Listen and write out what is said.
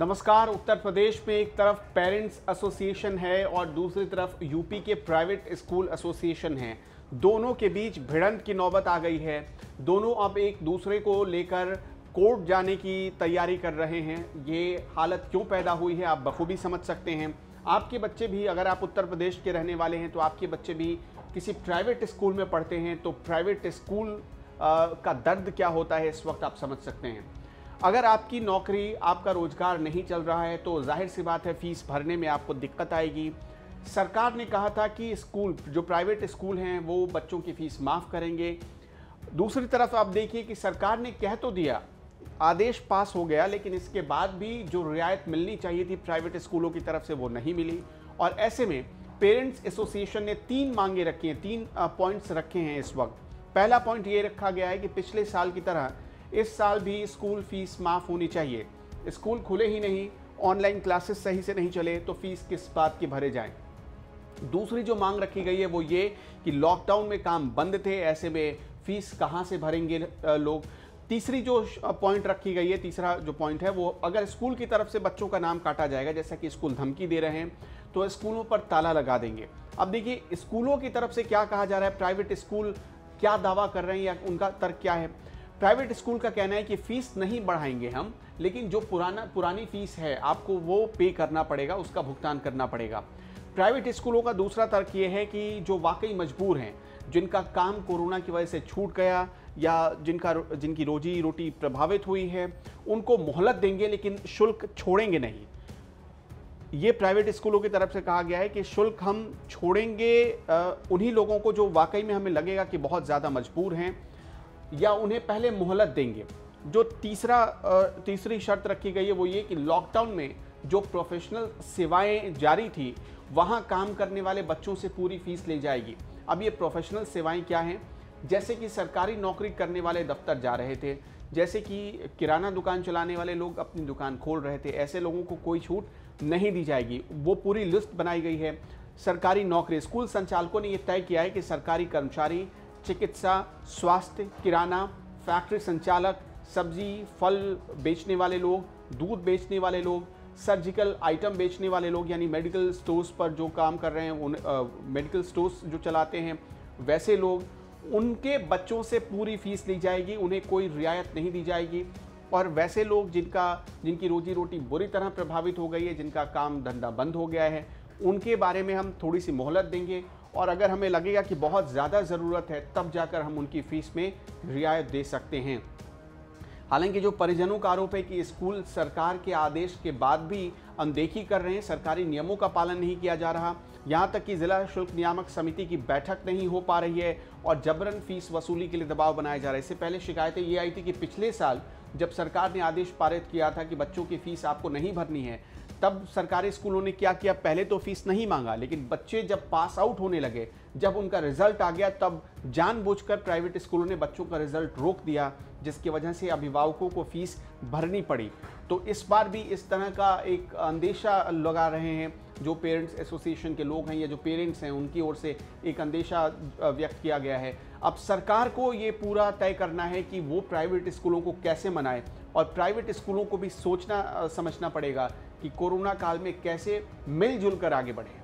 नमस्कार। उत्तर प्रदेश में एक तरफ पेरेंट्स एसोसिएशन है और दूसरी तरफ यूपी के प्राइवेट स्कूल एसोसिएशन है। दोनों के बीच भिड़ंत की नौबत आ गई है। दोनों अब एक दूसरे को लेकर कोर्ट जाने की तैयारी कर रहे हैं। ये हालत क्यों पैदा हुई है आप बखूबी समझ सकते हैं। आपके बच्चे भी, अगर आप उत्तर प्रदेश के रहने वाले हैं तो आपके बच्चे भी किसी प्राइवेट स्कूल में पढ़ते हैं तो प्राइवेट स्कूल का दर्द क्या होता है इस वक्त आप समझ सकते हैं। अगर आपकी नौकरी, आपका रोजगार नहीं चल रहा है तो जाहिर सी बात है फीस भरने में आपको दिक्कत आएगी। सरकार ने कहा था कि स्कूल, जो प्राइवेट स्कूल हैं वो बच्चों की फीस माफ़ करेंगे। दूसरी तरफ आप देखिए कि सरकार ने कह तो दिया, आदेश पास हो गया, लेकिन इसके बाद भी जो रियायत मिलनी चाहिए थी प्राइवेट स्कूलों की तरफ से वो नहीं मिली। और ऐसे में पेरेंट्स एसोसिएशन ने 3 मांगे रखी हैं, 3 पॉइंट्स रखे हैं इस वक्त। पहला पॉइंट ये रखा गया है कि पिछले साल की तरह इस साल भी स्कूल फीस माफ़ होनी चाहिए। स्कूल खुले ही नहीं, ऑनलाइन क्लासेस सही से नहीं चले तो फीस किस बात की भरे जाएं। दूसरी जो मांग रखी गई है वो ये कि लॉकडाउन में काम बंद थे, ऐसे में फीस कहाँ से भरेंगे लोग। तीसरी जो पॉइंट रखी गई है, तीसरा जो पॉइंट है वो, अगर स्कूल की तरफ से बच्चों का नाम काटा जाएगा, जैसा कि स्कूल धमकी दे रहे हैं, तो स्कूलों पर ताला लगा देंगे। अब देखिए स्कूलों की तरफ से क्या कहा जा रहा है, प्राइवेट स्कूल क्या दावा कर रहे हैं या उनका तर्क क्या है। प्राइवेट स्कूल का कहना है कि फ़ीस नहीं बढ़ाएंगे हम, लेकिन जो पुरानी फ़ीस है आपको वो पे करना पड़ेगा, उसका भुगतान करना पड़ेगा। प्राइवेट स्कूलों का दूसरा तर्क ये है कि जो वाकई मजबूर हैं, जिनका काम कोरोना की वजह से छूट गया या जिनकी रोजी रोटी प्रभावित हुई है, उनको मोहलत देंगे लेकिन शुल्क छोड़ेंगे नहीं। ये प्राइवेट स्कूलों की तरफ से कहा गया है कि शुल्क हम छोड़ेंगे उन्हीं लोगों को जो वाकई में हमें लगेगा कि बहुत ज़्यादा मजबूर हैं, या उन्हें पहले मोहलत देंगे। जो तीसरी शर्त रखी गई है वो ये कि लॉकडाउन में जो प्रोफेशनल सेवाएं जारी थी वहां काम करने वाले बच्चों से पूरी फीस ली जाएगी। अब ये प्रोफेशनल सेवाएं क्या हैं, जैसे कि सरकारी नौकरी करने वाले दफ्तर जा रहे थे, जैसे कि किराना दुकान चलाने वाले लोग अपनी दुकान खोल रहे थे, ऐसे लोगों को कोई छूट नहीं दी जाएगी। वो पूरी लिस्ट बनाई गई है। सरकारी नौकरी, स्कूल संचालकों ने ये तय किया है कि सरकारी कर्मचारी, चिकित्सा, स्वास्थ्य, किराना, फैक्ट्री संचालक, सब्जी फल बेचने वाले लोग, दूध बेचने वाले लोग, सर्जिकल आइटम बेचने वाले लोग, यानी मेडिकल स्टोर्स पर जो काम कर रहे हैं, मेडिकल स्टोर्स जो चलाते हैं वैसे लोग, उनके बच्चों से पूरी फीस ली जाएगी, उन्हें कोई रियायत नहीं दी जाएगी। और वैसे लोग जिनकी रोजी रोटी बुरी तरह प्रभावित हो गई है, जिनका काम धंधा बंद हो गया है, उनके बारे में हम थोड़ी सी मोहलत देंगे, और अगर हमें लगेगा कि बहुत ज़्यादा ज़रूरत है तब जाकर हम उनकी फ़ीस में रियायत दे सकते हैं। हालांकि जो परिजनों का आरोप है कि स्कूल सरकार के आदेश के बाद भी अनदेखी कर रहे हैं, सरकारी नियमों का पालन नहीं किया जा रहा, यहाँ तक कि जिला शुल्क नियामक समिति की बैठक नहीं हो पा रही है और जबरन फीस वसूली के लिए दबाव बनाया जा रहा है। इससे पहले शिकायतें ये आई थी कि पिछले साल जब सरकार ने आदेश पारित किया था कि बच्चों की फ़ीस आपको नहीं भरनी है, तब सरकारी स्कूलों ने क्या किया, पहले तो फीस नहीं मांगा, लेकिन बच्चे जब पास आउट होने लगे, जब उनका रिजल्ट आ गया, तब जानबूझकर प्राइवेट स्कूलों ने बच्चों का रिजल्ट रोक दिया, जिसकी वजह से अभिभावकों को फीस भरनी पड़ी। तो इस बार भी इस तरह का एक अंदेशा लगा रहे हैं जो पेरेंट्स एसोसिएशन के लोग हैं या जो पेरेंट्स हैं, उनकी ओर से एक अंदेशा व्यक्त किया गया है। अब सरकार को ये पूरा तय करना है कि वो प्राइवेट स्कूलों को कैसे मनाए, और प्राइवेट स्कूलों को भी सोचना समझना पड़ेगा कि कोरोना काल में कैसे मिलजुल कर आगे बढ़े।